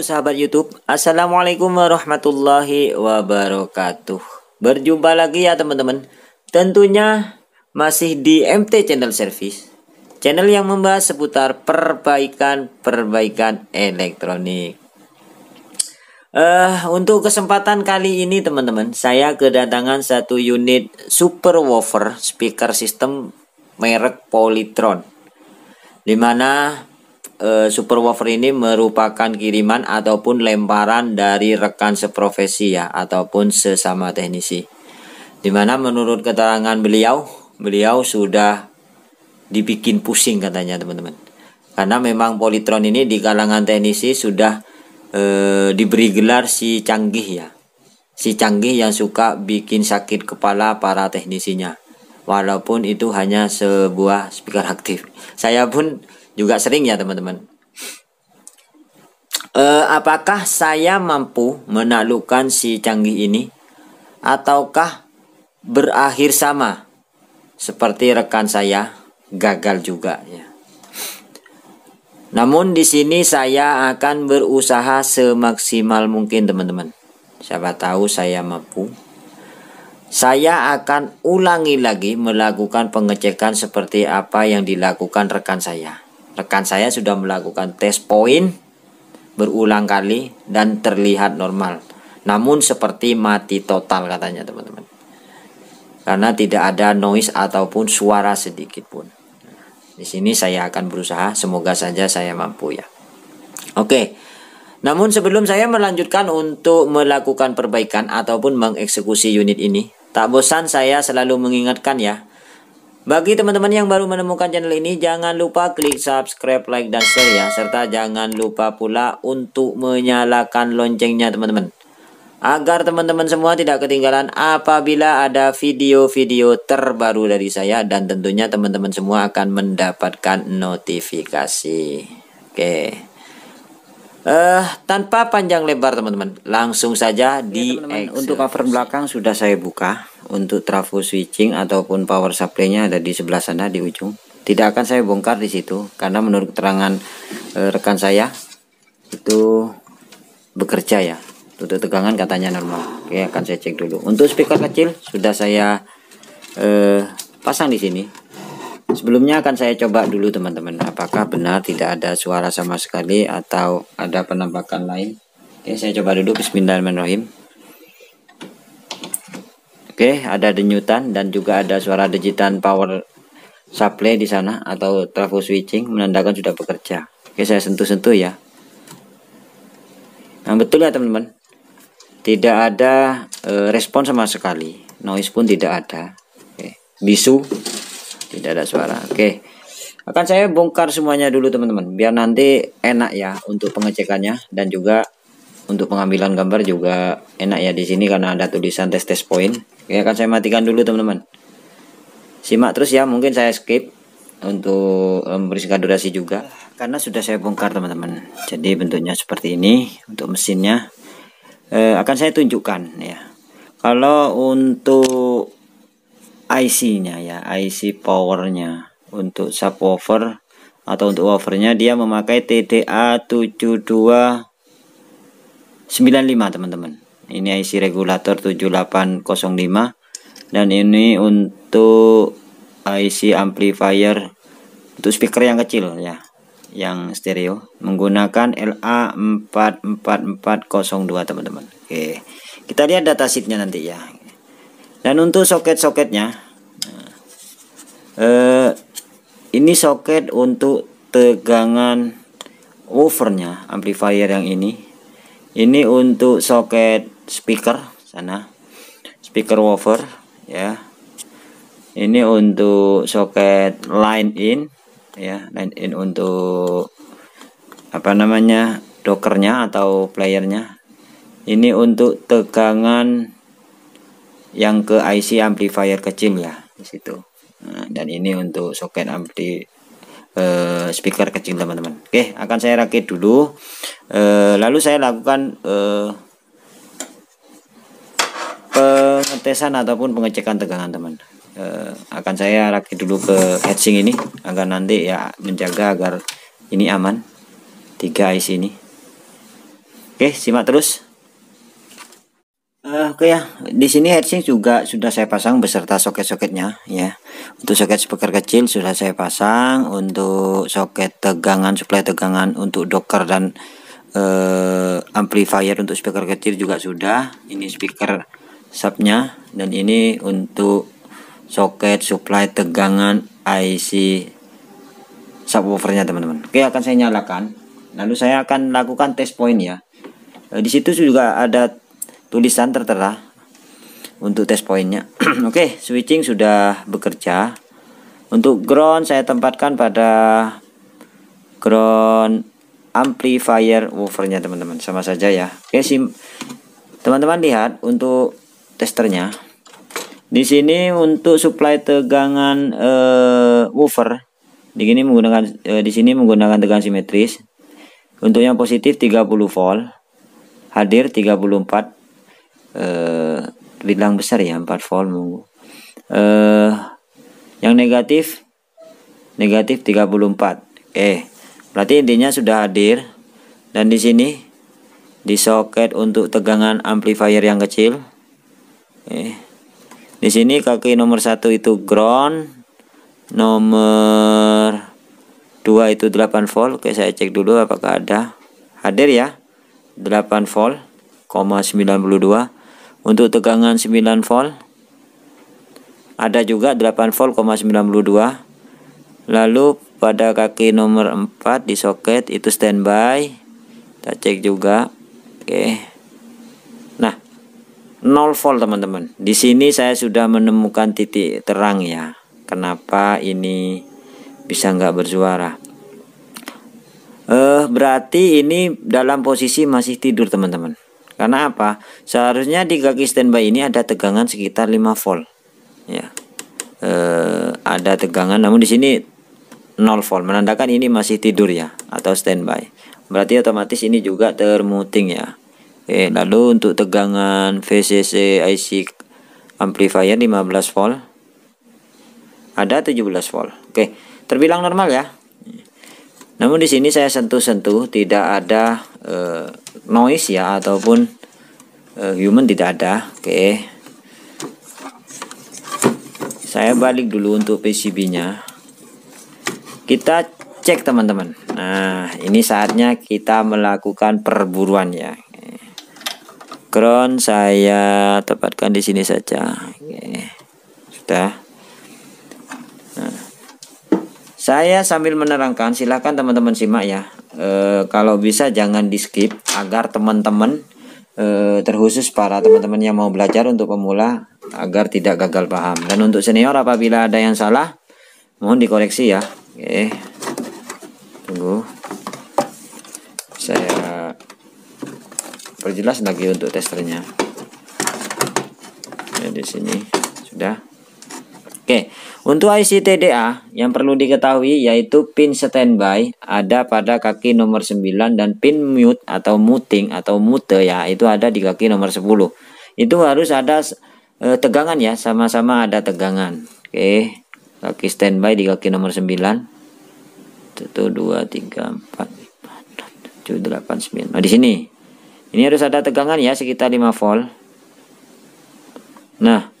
sahabat YouTube. Assalamualaikum warahmatullahi wabarakatuh. Berjumpa lagi ya teman-teman. Tentunya masih di MT Channel Service, channel yang membahas seputar perbaikan elektronik. Untuk kesempatan kali ini teman-teman, saya kedatangan satu unit super woofer speaker system merek Polytron, dimana super woofer ini merupakan kiriman ataupun lemparan dari rekan seprofesi ya, ataupun sesama teknisi, dimana menurut keterangan beliau sudah dibikin pusing katanya teman-teman, karena memang Polytron ini di kalangan teknisi sudah diberi gelar si canggih ya, si canggih yang suka bikin sakit kepala para teknisinya, walaupun itu hanya sebuah speaker aktif. Saya pun juga sering ya teman-teman. Apakah saya mampu menaklukkan si canggih ini, ataukah berakhir sama seperti rekan saya, gagal juga ya. Namun di sini saya akan berusaha semaksimal mungkin teman-teman. Siapa tahu saya mampu. Saya akan ulangi lagi melakukan pengecekan seperti apa yang dilakukan rekan saya. Rekan saya sudah melakukan tes point berulang kali dan terlihat normal. Namun seperti mati total katanya teman-teman, karena tidak ada noise ataupun suara sedikit pun. Di sini saya akan berusaha, semoga saja saya mampu ya. Oke. Namun sebelum saya melanjutkan untuk melakukan perbaikan ataupun mengeksekusi unit ini, tak bosan saya selalu mengingatkan ya, bagi teman-teman yang baru menemukan channel ini, jangan lupa klik subscribe, like, dan share ya. Serta jangan lupa pula untuk menyalakan loncengnya teman-teman, agar teman-teman semua tidak ketinggalan apabila ada video-video terbaru dari saya. Dan tentunya teman-teman semua akan mendapatkan notifikasi. Oke. Tanpa panjang lebar teman-teman, langsung saja di untuk cover belakang sudah saya buka. Untuk trafo switching ataupun power supply-nya ada di sebelah sana di ujung. Tidak akan saya bongkar di situ karena menurut keterangan rekan saya itu bekerja ya. Untuk tegangan katanya normal. Oke, akan saya cek dulu. Untuk speaker kecil sudah saya pasang di sini. Sebelumnya akan saya coba dulu teman-teman, apakah benar tidak ada suara sama sekali atau ada penampakan lain. Oke, saya coba dulu. Bismillahirrahmanirrahim. Oke, ada denyutan dan juga ada suara dejitan power supply di sana atau trafo switching, menandakan sudah bekerja. Oke, saya sentuh-sentuh ya. Nah, betul ya teman-teman, tidak ada respon sama sekali, noise pun tidak ada. Oke, bisu, tidak ada suara. Oke, akan saya bongkar semuanya dulu teman-teman, biar nanti enak ya untuk pengecekannya, dan juga untuk pengambilan gambar juga enak ya di sini karena ada tulisan tes point. Oke, akan saya matikan dulu teman-teman. Simak terus ya, mungkin saya skip untuk membersihkan durasi juga karena sudah saya bongkar teman-teman. Jadi bentuknya seperti ini untuk mesinnya. Akan saya tunjukkan ya. Kalau untuk IC-nya ya, IC powernya untuk subwoofer atau untuk woofernya, dia memakai TDA 7295 teman-teman. Ini IC regulator 7805, dan ini untuk IC amplifier untuk speaker yang kecil ya, yang stereo, menggunakan LA44402 teman-teman. Oke, kita lihat datasheetnya nanti ya. Dan untuk soket-soketnya, ini soket untuk tegangan woofernya, amplifier yang ini untuk soket speaker sana, speaker woofer ya. Ini untuk soket line in ya, line in untuk apa namanya, dockernya atau playernya. Ini untuk tegangan yang ke IC amplifier kecil ya di situ. Nah, dan ini untuk soket speaker kecil teman-teman. Oke, akan saya rakit dulu. Lalu saya lakukan pengetesan ataupun pengecekan tegangan teman. Akan saya rakit dulu ke heatsink ini agar nanti ya menjaga agar ini aman, 3 IC ini. Oke, simak terus. Oke ya, di sini heatsink juga sudah saya pasang beserta soket-soketnya ya. Untuk soket speaker kecil sudah saya pasang, untuk soket tegangan, suplai tegangan untuk docker dan amplifier untuk speaker kecil juga sudah. Ini speaker subnya, dan ini untuk soket suplai tegangan IC subwoofernya teman-teman. Oke, akan saya nyalakan. Lalu saya akan lakukan test point ya. Di situ juga ada tulisan tertera untuk test pointnya. Oke, switching sudah bekerja. Untuk ground saya tempatkan pada ground amplifier woofernya teman-teman, sama saja ya. Oke, teman-teman lihat untuk testernya. Di sini untuk suplai tegangan woofer di sini menggunakan tegangan simetris. Untuk yang positif 30 volt, hadir 34, bilang besar ya 4 volt. Yang negatif 34. Berarti intinya sudah hadir. Dan di sini di soket untuk tegangan amplifier yang kecil. Di sini kaki nomor 1 itu ground, nomor 2 itu 8 volt. Oke, saya cek dulu apakah ada. Hadir ya, 8 volt, 92. Untuk tegangan 9 volt ada juga 8 volt, 92. Lalu pada kaki nomor 4 di soket itu standby. Kita cek juga. Oke. Nah, 0 volt teman-teman. Di sini saya sudah menemukan titik terang ya. Kenapa ini bisa nggak bersuara? Berarti ini dalam posisi masih tidur teman-teman. Karena apa? Seharusnya di kaki standby ini ada tegangan sekitar 5 volt. Ya. Ada tegangan, namun di sini 0 volt, menandakan ini masih tidur ya, atau standby. Berarti otomatis ini juga termuting ya. Lalu untuk tegangan VCC IC amplifier 15 volt, ada 17 volt. Terbilang normal ya. Namun di sini saya sentuh-sentuh tidak ada noise ya, ataupun human tidak ada. Saya balik dulu untuk PCB-nya. Kita cek teman-teman. Nah, ini saatnya kita melakukan perburuan ya. Ground saya tempatkan di sini saja. Sudah. Nah, saya sambil menerangkan, silahkan teman-teman simak ya. Kalau bisa jangan di skip agar teman-teman terkhusus para teman-teman yang mau belajar untuk pemula agar tidak gagal paham. Dan untuk senior apabila ada yang salah mohon dikoreksi ya. Tunggu, saya perjelas lagi untuk testernya. Di sini sudah. Untuk IC TDA yang perlu diketahui yaitu pin standby ada pada kaki nomor 9, dan pin mute atau muting atau mute ya itu ada di kaki nomor 10. Itu harus ada tegangan ya, sama-sama ada tegangan. Kaki standby di kaki nomor 9. 1 2 3 4 5 6 7 8 9. Nah, di sini. Ini harus ada tegangan ya sekitar 5 volt. Nah,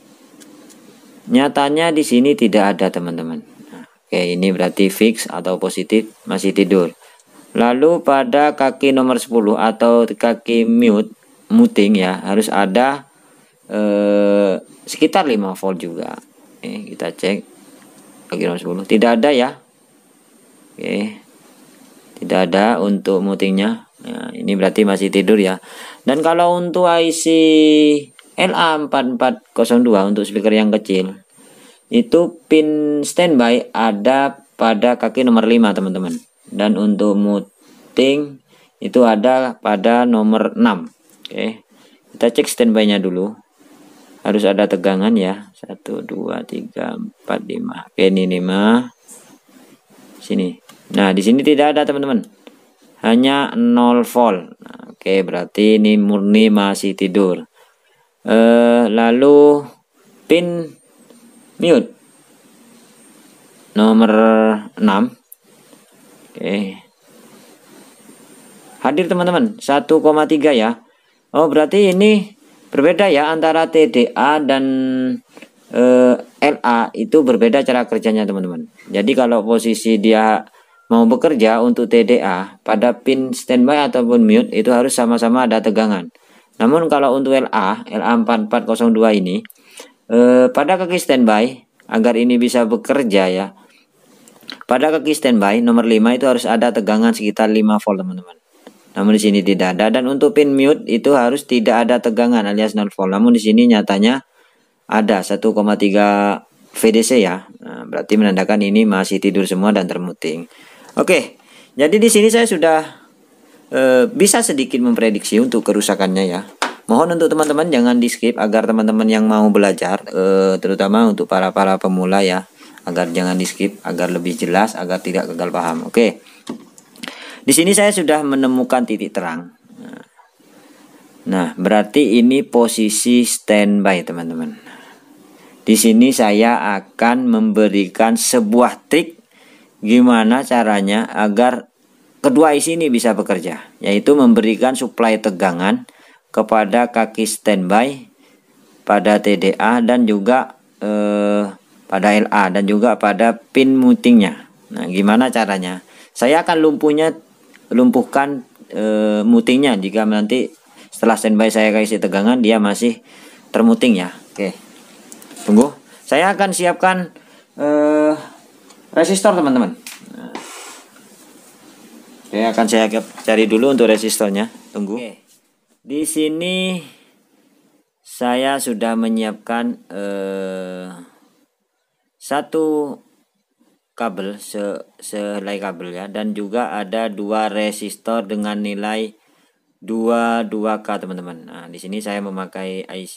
nyatanya di sini tidak ada teman-teman. Ini berarti fix atau positif, masih tidur. Lalu pada kaki nomor 10 atau kaki muting ya harus ada sekitar 5 volt juga. Kita cek kaki nomor 10. Tidak ada ya. Tidak ada untuk mutingnya. Nah, ini berarti masih tidur ya. Dan kalau untuk IC LA4402 untuk speaker yang kecil, itu pin standby ada pada kaki nomor 5 teman-teman. Dan untuk muting itu ada pada nomor 6. Kita cek standby-nya dulu. Harus ada tegangan ya. 1 2 3 4 5. Ini 5. Sini. Nah, di sini tidak ada teman-teman. Hanya 0 volt. Nah, berarti ini murni masih tidur. Lalu pin mute nomor 6. hadir teman-teman, 1,3 ya. Oh, berarti ini berbeda ya antara TDA dan LA itu berbeda cara kerjanya teman-teman. Jadi kalau posisi dia mau bekerja untuk TDA pada pin standby ataupun mute itu harus sama-sama ada tegangan. Namun kalau untuk LA4402 ini pada kaki standby agar ini bisa bekerja ya. Pada kaki standby nomor 5 itu harus ada tegangan sekitar 5 volt teman-teman. Namun di sini tidak ada, dan untuk pin mute itu harus tidak ada tegangan alias 0 volt. Namun di sini nyatanya ada 1,3 VDC ya. Nah, berarti menandakan ini masih tidur semua dan termuting. Oke. Jadi di sini saya sudah bisa sedikit memprediksi untuk kerusakannya ya. Mohon untuk teman-teman jangan di skip agar teman-teman yang mau belajar terutama untuk para pemula ya, agar jangan di skip agar lebih jelas, agar tidak gagal paham. Oke. Di sini saya sudah menemukan titik terang. Nah, berarti ini posisi standby teman-teman. Di sini saya akan memberikan sebuah trik gimana caranya agar kedua IC ini bisa bekerja, yaitu memberikan suplai tegangan kepada kaki standby pada TDA dan juga pada LA dan juga pada pin mutingnya. Nah, gimana caranya? Saya akan lumpuhkan mutingnya jika nanti setelah standby saya kasih tegangan dia masih termuting ya. Oke. Tunggu. Saya akan siapkan resistor teman-teman. Nah. Oke, akan saya cari dulu untuk resistornya. Tunggu. Oke. Di sini saya sudah menyiapkan satu kabel sehelai kabel ya, dan juga ada 2 resistor dengan nilai 22K teman-teman. Nah, di sini saya memakai IC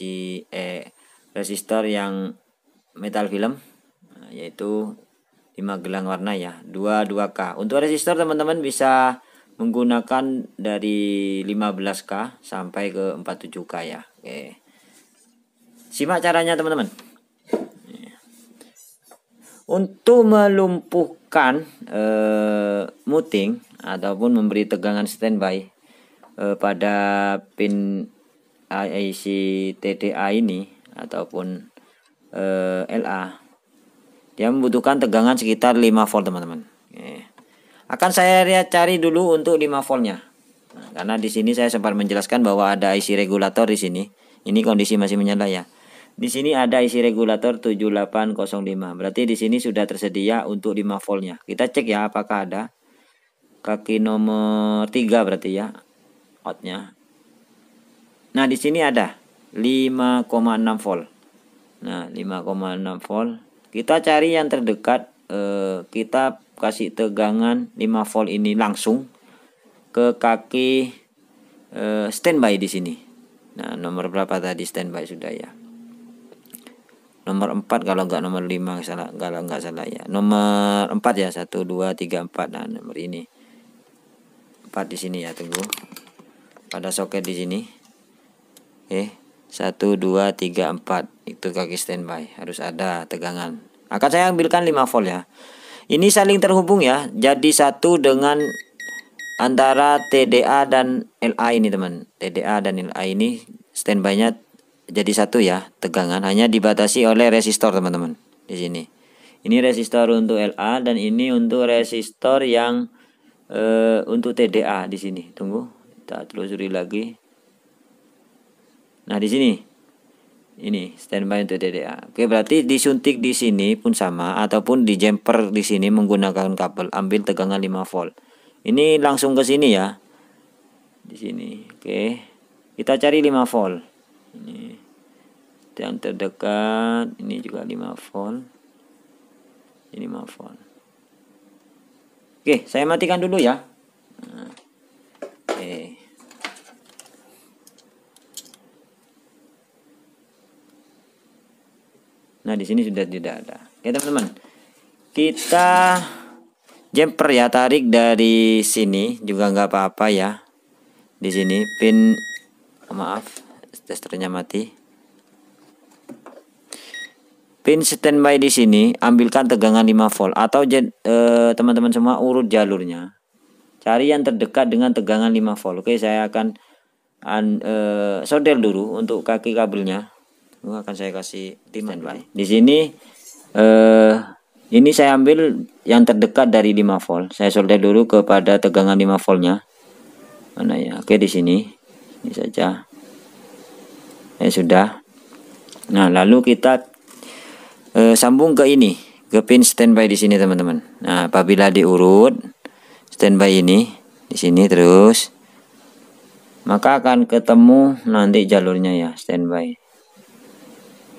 resistor yang metal film, yaitu 5 gelang warna ya, 22K. Untuk resistor teman-teman bisa menggunakan dari 15K sampai ke 47K ya. Oke. Simak caranya teman-teman. Untuk melumpuhkan muting ataupun memberi tegangan standby pada pin IC TDA ini ataupun LA, dia membutuhkan tegangan sekitar 5 volt teman-teman. Akan saya cari dulu untuk 5 voltnya. Nah, karena di sini saya sempat menjelaskan bahwa ada IC regulator di sini. Ini kondisi masih menyala ya. Di sini ada IC regulator 7805. Berarti di sini sudah tersedia untuk 5 voltnya. Kita cek ya apakah ada. Kaki nomor 3 berarti ya outnya. Nah, di sini ada 5,6 volt. Nah, 5,6 volt. Kita cari yang terdekat. Kita kasih tegangan 5 volt ini langsung ke kaki standby di sini. Nah, nomor berapa tadi standby sudah ya? Nomor 4 kalau enggak nomor 5 salah, kalau enggak salah ya. Nomor 4 ya, 1 2 3 4. Nah, nomor ini. 4 di sini ya, tunggu. Pada soket di sini. Oke. 1 2 3 4. Itu kaki standby, harus ada tegangan. Akan saya ambilkan 5 volt ya. Ini saling terhubung ya. Jadi satu dengan antara TDA dan LA ini teman. TDA dan LA ini standby-nya jadi satu ya. Tegangan hanya dibatasi oleh resistor teman-teman. Di sini. Ini resistor untuk LA dan ini untuk resistor yang untuk TDA di sini. Tunggu, kita telusuri lagi. Nah, di sini. Ini standby untuk TDA. Oke, berarti disuntik di sini pun sama ataupun di jumper di sini menggunakan kabel, ambil tegangan 5 volt. Ini langsung ke sini ya. Di sini. Oke. Kita cari 5 volt. Ini yang terdekat, ini juga 5 volt. Ini 5 volt. Oke, saya matikan dulu ya. Nah, oke. Nah, di sini sudah tidak ada. Oke, teman-teman. Kita jumper ya, tarik dari sini juga nggak apa-apa ya. Di sini pin, maaf, testernya mati. Pin standby di sini ambilkan tegangan 5 volt atau teman-teman semua urut jalurnya. Cari yang terdekat dengan tegangan 5 volt. Oke, saya akan solder dulu untuk kaki kabelnya. Akan saya kasih standby. Di sini ini saya ambil yang terdekat dari 5 volt. Saya solder dulu kepada tegangan 5 voltnya. Mana ya? Oke, di sini. Ini saja. Ya sudah. Nah, lalu kita sambung ke ini, ke pin standby di sini teman-teman. Nah, apabila diurut standby ini di sini terus, maka akan ketemu nanti jalurnya ya standby.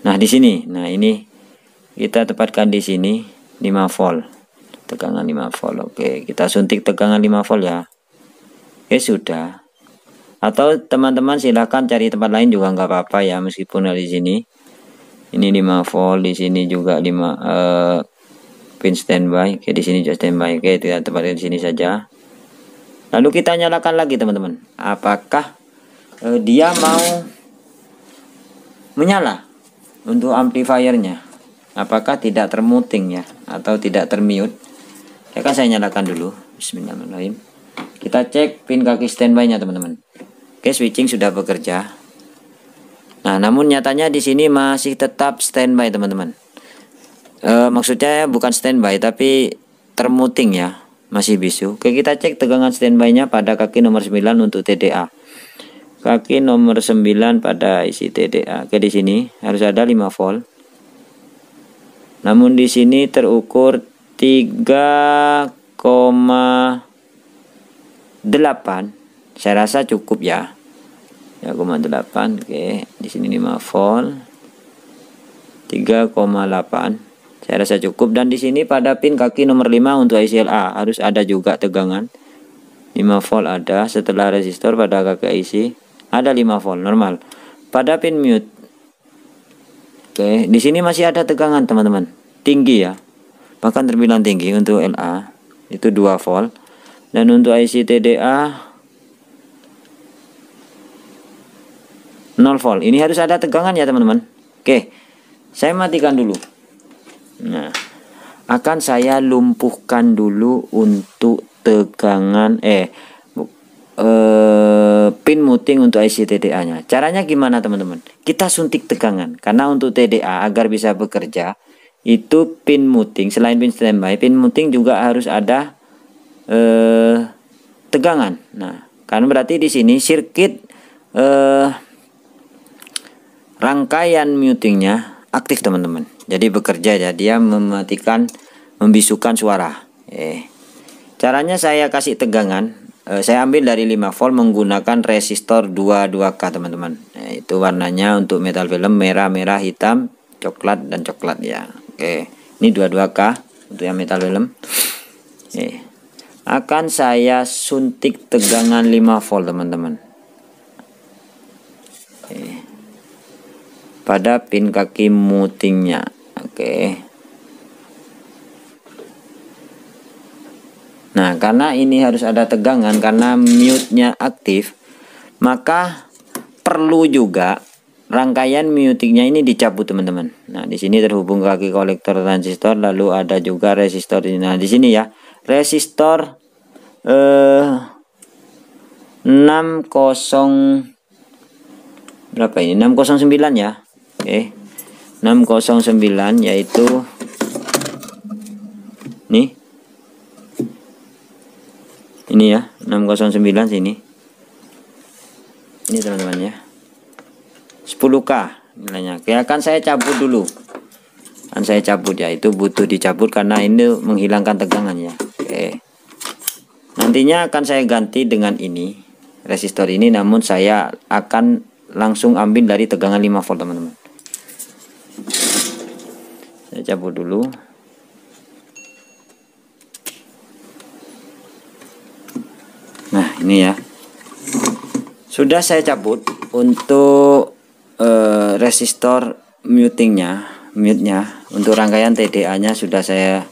Nah, di sini. Nah, ini kita tempatkan di sini 5 volt. Tegangan 5 volt. Oke, kita suntik tegangan 5 volt ya. Oke, sudah. Atau teman-teman silahkan cari tempat lain juga nggak apa-apa ya, meskipun di sini. Ini 5 volt, di sini juga 5 pin standby. Oke, di sini juga standby. Oke, kita tempatkan di sini saja. Lalu kita nyalakan lagi teman-teman. Apakah dia mau menyala untuk amplifiernya? Apakah tidak termuting ya, atau tidak termute? Ya kan, saya nyalakan dulu. Bismillahirrahmanirrahim. Kita cek pin kaki standby-nya teman-teman. Oke, switching sudah bekerja. Nah, namun nyatanya di sini masih tetap standby teman-teman. Maksudnya bukan standby tapi termuting ya, masih bisu. Oke, kita cek tegangan standby-nya pada kaki nomor 9 untuk TDA. Kaki nomor 9 pada isi TDA. Oke, di sini harus ada 5 volt. Namun di sini terukur 3,8. Saya rasa cukup ya. 3,8. Oke, di sini 5 volt. 3,8. Saya rasa cukup. Dan di sini pada pin kaki nomor 5 untuk ICLA harus ada juga tegangan 5 volt ada. Setelah resistor pada kaki IC ada 5 volt normal. Pada pin mute, oke, di sini masih ada tegangan teman-teman, tinggi ya, bahkan terbilang tinggi untuk LA itu 2 volt. Dan untuk IC TDA 0 volt. Ini harus ada tegangan ya teman-teman. Oke, saya matikan dulu. Nah, akan saya lumpuhkan dulu untuk tegangan pin muting untuk IC TDA nya. Caranya gimana teman-teman? Kita suntik tegangan, karena untuk TDA agar bisa bekerja itu pin muting, selain pin standby, pin muting juga harus ada tegangan. Nah, kan berarti di sini sirkuit rangkaian mutingnya aktif teman-teman. Jadi bekerja ya, dia mematikan, membisukan suara. Caranya saya kasih tegangan. Saya ambil dari 5 volt menggunakan resistor 22K teman-teman. Itu warnanya untuk metal film merah, hitam, coklat dan coklat ya. Oke, ini 22K untuk yang metal film. Akan saya suntik tegangan 5 volt teman-teman. Pada pin kaki mutingnya. Oke. Nah, karena ini harus ada tegangan karena mute-nya aktif, maka perlu juga rangkaian mutingnya ini dicabut teman-teman. Nah, di sini terhubung ke kaki kolektor transistor, lalu ada juga resistor ini. Nah, di sini ya, resistor 60 berapa ini? 609 ya. Oke. 609 yaitu nih. Ini ya, 609 sini. Ini teman-teman ya. 10K nilainya. Oke, akan saya cabut dulu. Akan saya cabut ya, itu butuh dicabut karena ini menghilangkan tegangan ya. Oke. Nantinya akan saya ganti dengan ini, resistor ini, namun saya akan langsung ambil dari tegangan 5 volt teman-teman. Saya cabut dulu. Nah, ini ya. Sudah saya cabut untuk resistor mute-nya untuk rangkaian TDA-nya sudah saya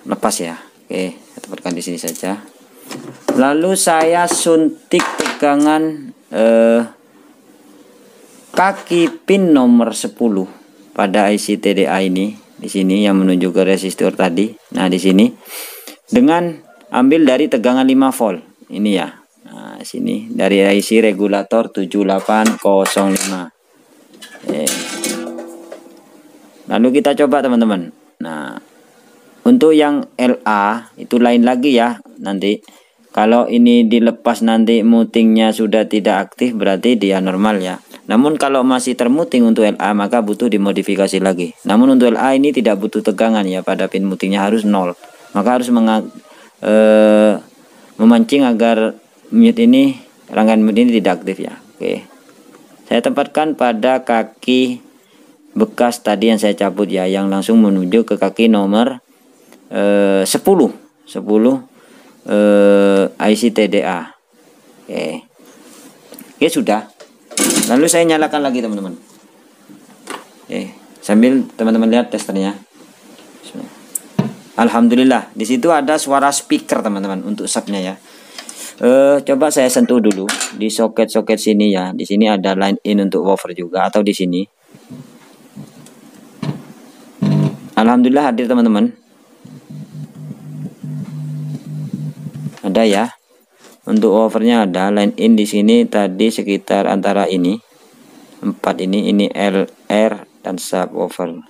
lepas ya. Oke, saya tempatkan di sini saja. Lalu saya suntik tegangan kaki pin nomor 10 pada IC TDA ini, di sini yang menuju ke resistor tadi. Nah, di sini dengan ambil dari tegangan 5 volt. Ini ya. Nah, sini dari IC regulator 7805. Lalu kita coba teman-teman. Nah, untuk yang LA itu lain lagi ya. Nanti kalau ini dilepas nanti mutingnya sudah tidak aktif, berarti dia normal ya. Namun kalau masih termuting untuk LA maka butuh dimodifikasi lagi. Namun untuk LA ini tidak butuh tegangan ya, pada pin mutingnya harus 0. Maka harus memancing agar mute ini, rangkaian mute ini tidak aktif ya. Oke. Saya tempatkan pada kaki bekas tadi yang saya cabut ya, yang langsung menuju ke kaki nomor 10 IC TDA. Oke, sudah. Lalu saya nyalakan lagi teman-teman. Sambil teman-teman lihat testernya. Alhamdulillah, di situ ada suara speaker teman-teman untuk subnya ya. Coba saya sentuh dulu di soket-soket sini ya. Di sini ada line in untuk woofer juga, atau di sini. Alhamdulillah hadir teman-teman. Ada ya. Untuk woofernya ada, line in di sini tadi sekitar antara ini 4 ini LR dan subwoofer.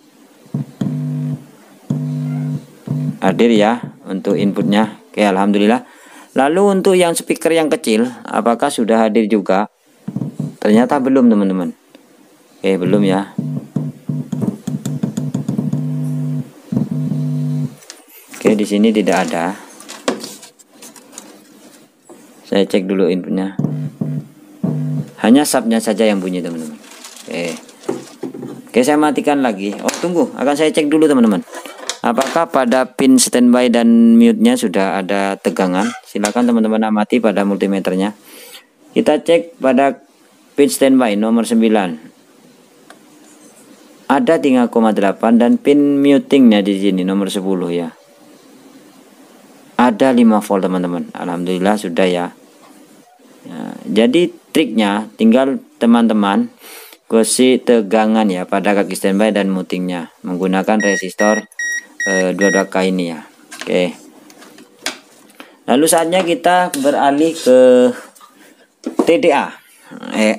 Hadir ya untuk inputnya. Oke, alhamdulillah. Lalu untuk yang speaker yang kecil, apakah sudah hadir juga? Ternyata belum teman-teman. Oke, belum ya. Oke, di sini tidak ada. Saya cek dulu inputnya. Hanya subnya saja yang bunyi teman-teman. Oke, saya matikan lagi. Oh, tunggu, akan saya cek dulu teman-teman. Apakah pada pin standby dan mute-nya sudah ada tegangan? Silakan teman-teman amati pada multimeternya. Kita cek pada pin standby nomor 9. Ada 3,8 dan pin mutingnya di sini nomor 10 ya. Ada 5 volt teman-teman. Alhamdulillah sudah ya. Jadi triknya tinggal teman-teman kasih tegangan ya pada kaki standby dan mutingnya menggunakan resistor 22K ini ya. Oke. Lalu saatnya kita beralih ke TDA,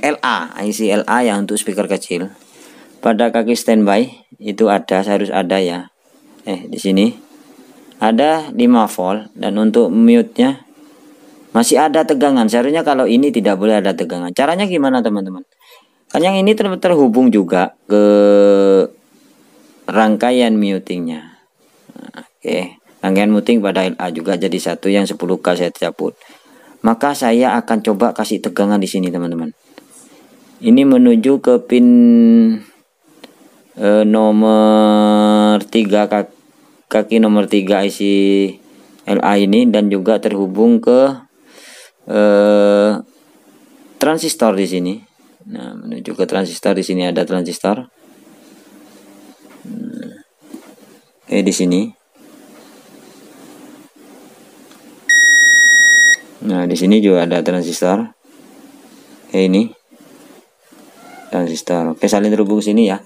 LA, IC LA yang untuk speaker kecil. Pada kaki standby itu ada, harus ada ya. Di sini ada 5 volt dan untuk mute-nya masih ada tegangan. Seharusnya kalau ini tidak boleh ada tegangan. Caranya gimana teman-teman? Kan yang ini terhubung juga ke rangkaian mutingnya. Oke, rangkaian muting pada LA juga jadi satu yang 10K saya cabut. Maka saya akan coba kasih tegangan di sini teman-teman. Ini menuju ke pin nomor 3 kaki nomor 3 IC LA ini, dan juga terhubung ke transistor di sini. Nah, menuju ke transistor, di sini ada transistor. Di sini. Nah, di sini juga ada transistor. Ini transistor. Oke, saling terhubung sini ya.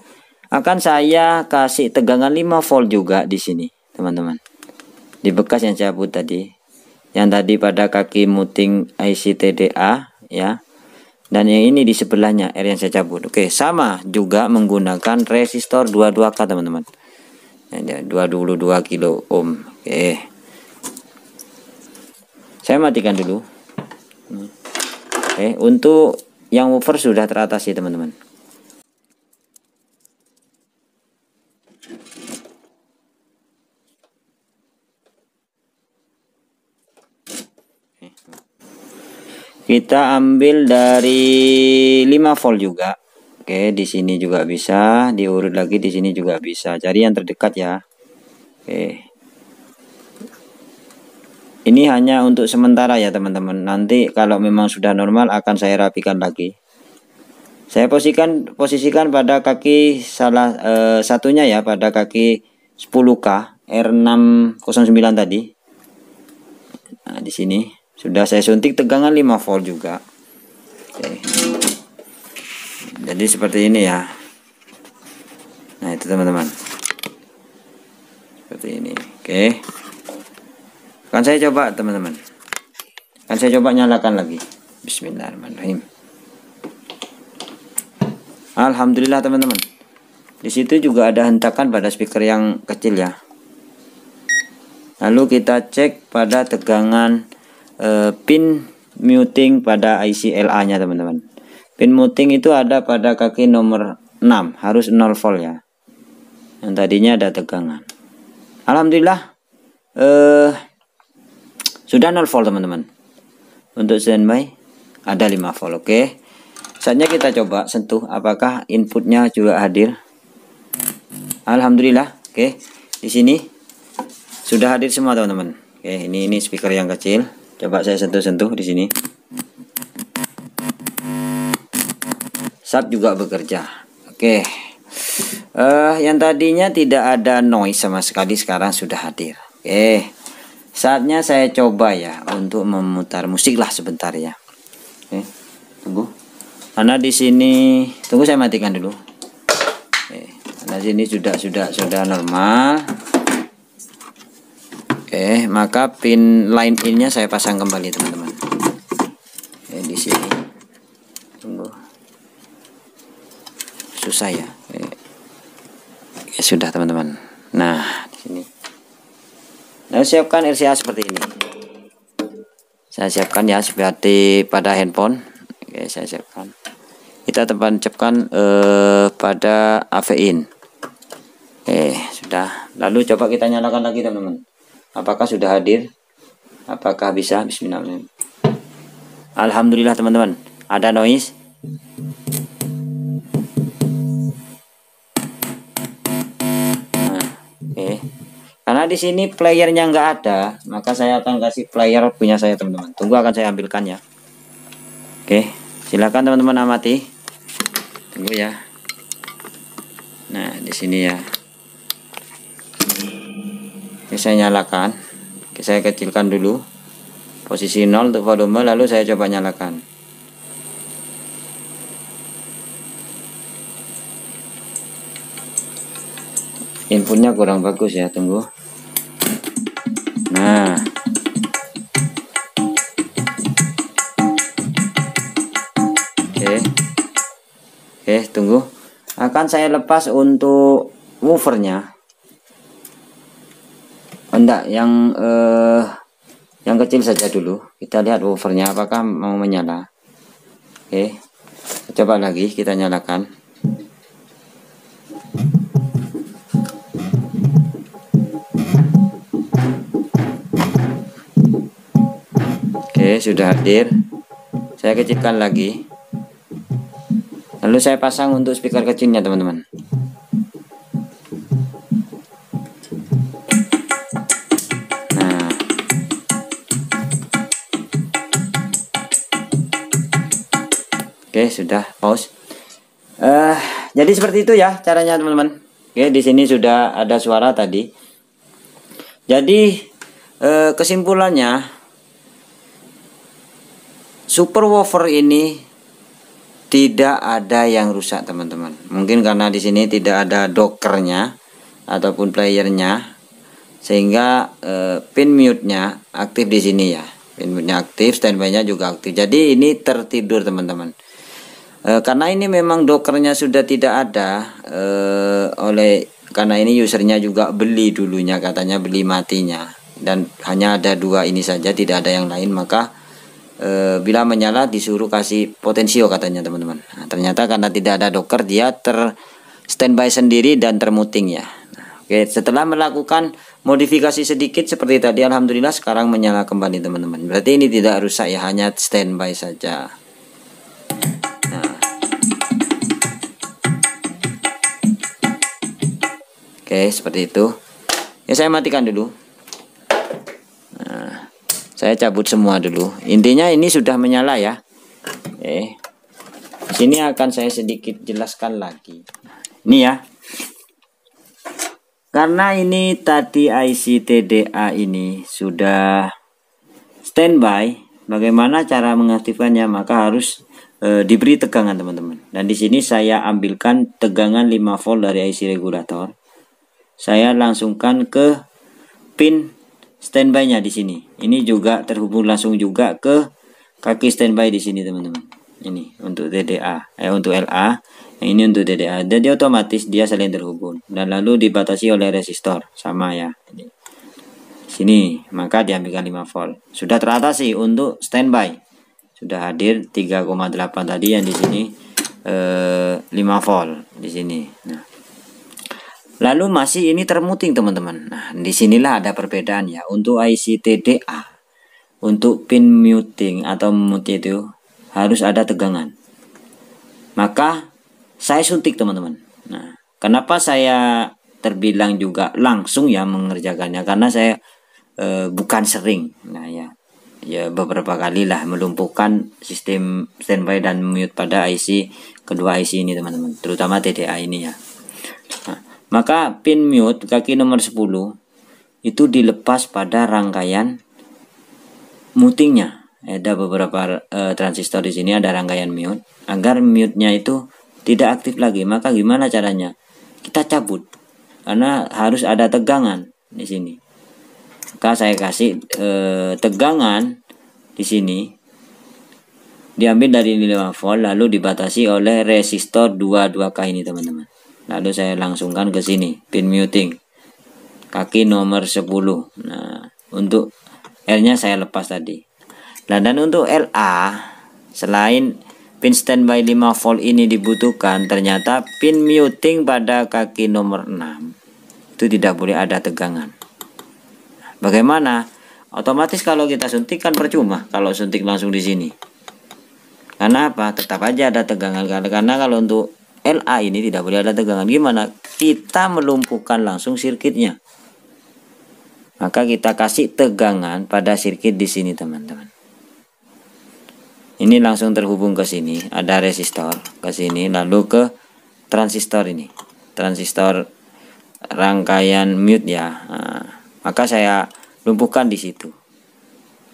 Akan saya kasih tegangan 5 volt juga di sini, teman-teman. Di bekas yang saya cabut tadi. Yang tadi pada kaki muting IC TDA ya. Dan yang ini di sebelahnya R yang saya cabut. Oke, sama juga menggunakan resistor 22K, teman-teman. 22 kilo ohm. Oke. Saya matikan dulu. Untuk yang woofer sudah teratasi teman-teman. Kita ambil dari 5 volt juga. Oke, di sini juga bisa, diurut lagi di sini juga bisa. Cari yang terdekat ya. Oke. Ini hanya untuk sementara ya teman-teman. Nanti kalau memang sudah normal akan saya rapikan lagi. Saya posisikan pada kaki salah satunya ya, pada kaki 10K R609 tadi. Nah, di sini sudah saya suntik tegangan 5 volt juga. Oke. Jadi seperti ini ya. Nah, itu teman-teman. Seperti ini. Oke. Akan saya coba teman-teman. Akan saya coba nyalakan lagi. Bismillahirrahmanirrahim. Alhamdulillah teman-teman. Di situ juga ada hentakan pada speaker yang kecil ya. Lalu kita cek pada tegangan pin muting pada IC LA-nya teman-teman. Pin muting itu ada pada kaki nomor 6, harus 0 volt ya. Yang tadinya ada tegangan. Alhamdulillah sudah 0 volt teman-teman. Untuk standby ada 5 volt. Oke. Saatnya kita coba sentuh apakah inputnya juga hadir. Alhamdulillah. Oke. Di sini sudah hadir semua teman-teman. Oke, ini speaker yang kecil. Coba saya sentuh-sentuh di sini. Sub juga bekerja. Oke. Yang tadinya tidak ada noise sama sekali sekarang sudah hadir. Oke. Saatnya saya coba ya untuk memutar musik lah sebentar ya. Oke. Tunggu. Karena di sini tunggu saya matikan dulu. Oke. Karena sini sudah normal. Oke, maka pin line in-nya saya pasang kembali teman-teman. Oke, di sini. Tunggu. Susah ya. Oke, sudah teman-teman. Nah, di sini. Lalu siapkan RCA seperti ini. Saya siapkan ya seperti pada handphone. Oke, saya siapkan. Kita tancapkan pada AV in. Oke, sudah. Lalu coba kita nyalakan lagi teman-teman. Apakah sudah hadir? Apakah bisa? Bismillahirrahmanirrahim. Alhamdulillah teman-teman. Ada noise. Nah, oke. Karena di sini playernya nggak ada, maka saya akan kasih player punya saya teman-teman. Tunggu akan saya ambilkan ya. Oke, silakan teman-teman amati. Tunggu ya. Nah, di sini ya. Oke, saya nyalakan. Oke, saya kecilkan dulu posisi 0 untuk volume, lalu saya coba nyalakan. Inputnya kurang bagus ya, tunggu. Nah, oke, tunggu. Akan saya lepas untuk woofernya. Enggak, yang kecil saja dulu. Kita lihat woofernya apakah mau menyala. Oke, coba lagi kita nyalakan. Oke, sudah hadir. Saya kecilkan lagi. Lalu saya pasang untuk speaker kecilnya teman-teman. Oke, sudah pause. Jadi seperti itu ya caranya teman-teman. Oke, di sini sudah ada suara tadi. Jadi kesimpulannya, subwoofer ini tidak ada yang rusak teman-teman. Mungkin karena di sini tidak ada dockernya ataupun playernya, sehingga pin mute-nya aktif di sini ya. Pin mute-nya aktif, standby-nya juga aktif. Jadi ini tertidur teman-teman. Karena ini memang dockernya sudah tidak ada, karena ini usernya juga beli dulunya, katanya beli matinya, dan hanya ada 2 ini saja, tidak ada yang lain, maka bila menyala disuruh kasih potensio katanya teman-teman. Nah, ternyata karena tidak ada docker dia standby sendiri dan termuting ya. Nah, oke, setelah melakukan modifikasi sedikit seperti tadi, alhamdulillah sekarang menyala kembali teman-teman. Berarti ini tidak rusak ya, hanya standby saja. Oke, seperti itu. Ya, saya matikan dulu. Nah, saya cabut semua dulu. Intinya ini sudah menyala ya. Oke. Sini akan saya sedikit jelaskan lagi. Ini ya. Karena ini tadi IC TDA ini sudah standby, bagaimana cara mengaktifkannya? Maka harus diberi tegangan teman-teman. Dan di sini saya ambilkan tegangan 5 volt dari IC regulator. Saya langsungkan ke pin standby-nya di sini. Ini juga terhubung langsung juga ke kaki standby di sini teman-teman. Ini untuk DDA, untuk LA, yang ini untuk DDA. Jadi otomatis dia saling terhubung dan lalu dibatasi oleh resistor sama ya. Ini. Sini, maka diambilkan 5 volt. Sudah teratasi untuk standby. Sudah hadir 3,8 tadi yang di sini 5 volt di sini. Nah, lalu masih ini termuting teman-teman. Nah, disinilah ada perbedaan ya. Untuk IC TDA, untuk pin muting atau mute itu harus ada tegangan. Maka saya suntik teman-teman. Nah, kenapa saya terbilang juga langsung ya mengerjakannya? Karena saya bukan sering. Nah ya beberapa kali lah melumpuhkan sistem standby dan mute pada IC kedua IC ini teman-teman, terutama TDA ini ya. Nah, maka pin mute kaki nomor 10 itu dilepas pada rangkaian mutingnya. Ada beberapa transistor di sini ada rangkaian mute. Agar mute-nya itu tidak aktif lagi, maka gimana caranya? Kita cabut karena harus ada tegangan di sini. Maka saya kasih tegangan di sini diambil dari 5 volt lalu dibatasi oleh resistor 22K ini teman-teman. Lalu saya langsungkan ke sini pin muting kaki nomor 10. Nah, untuk R-nya saya lepas tadi. Nah, dan untuk LA selain pin standby 5 volt ini dibutuhkan, ternyata pin muting pada kaki nomor 6 itu tidak boleh ada tegangan. Bagaimana? Otomatis kalau kita suntik kan percuma kalau suntik langsung di sini. Karena apa? Tetap aja ada tegangan. Karena kalau untuk LA ini tidak boleh ada tegangan. Gimana? Kita melumpuhkan langsung sirkuitnya. Maka kita kasih tegangan pada sirkuit di sini teman-teman. Ini langsung terhubung ke sini. Ada resistor ke sini. Lalu ke transistor ini. Transistor rangkaian mute ya. Nah, maka saya lumpuhkan di situ.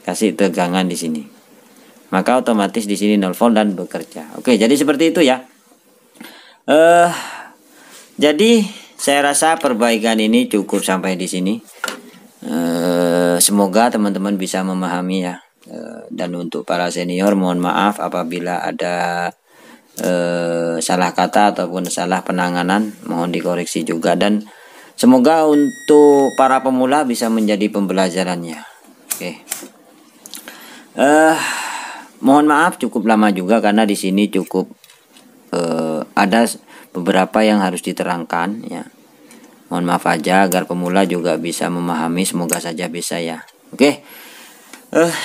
Kasih tegangan di sini. Maka otomatis di sini 0 volt dan bekerja. Oke, jadi seperti itu ya. Jadi saya rasa perbaikan ini cukup sampai di sini. Semoga teman-teman bisa memahami ya. Dan untuk para senior mohon maaf apabila ada salah kata ataupun salah penanganan, mohon dikoreksi juga. Dan semoga untuk para pemula bisa menjadi pembelajarannya. Oke. Mohon maaf cukup lama juga karena di sini cukup ada beberapa yang harus diterangkan ya. Mohon maaf aja agar pemula juga bisa memahami, semoga saja bisa ya. Oke.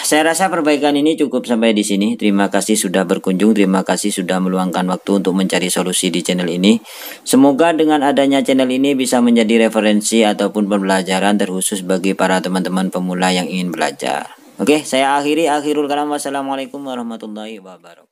Saya rasa perbaikan ini cukup sampai di sini. Terima kasih sudah berkunjung, terima kasih sudah meluangkan waktu untuk mencari solusi di channel ini. Semoga dengan adanya channel ini bisa menjadi referensi ataupun pembelajaran terkhusus bagi para teman-teman pemula yang ingin belajar. Oke, saya akhirul kalam. Wassalamualaikum warahmatullahi wabarakatuh.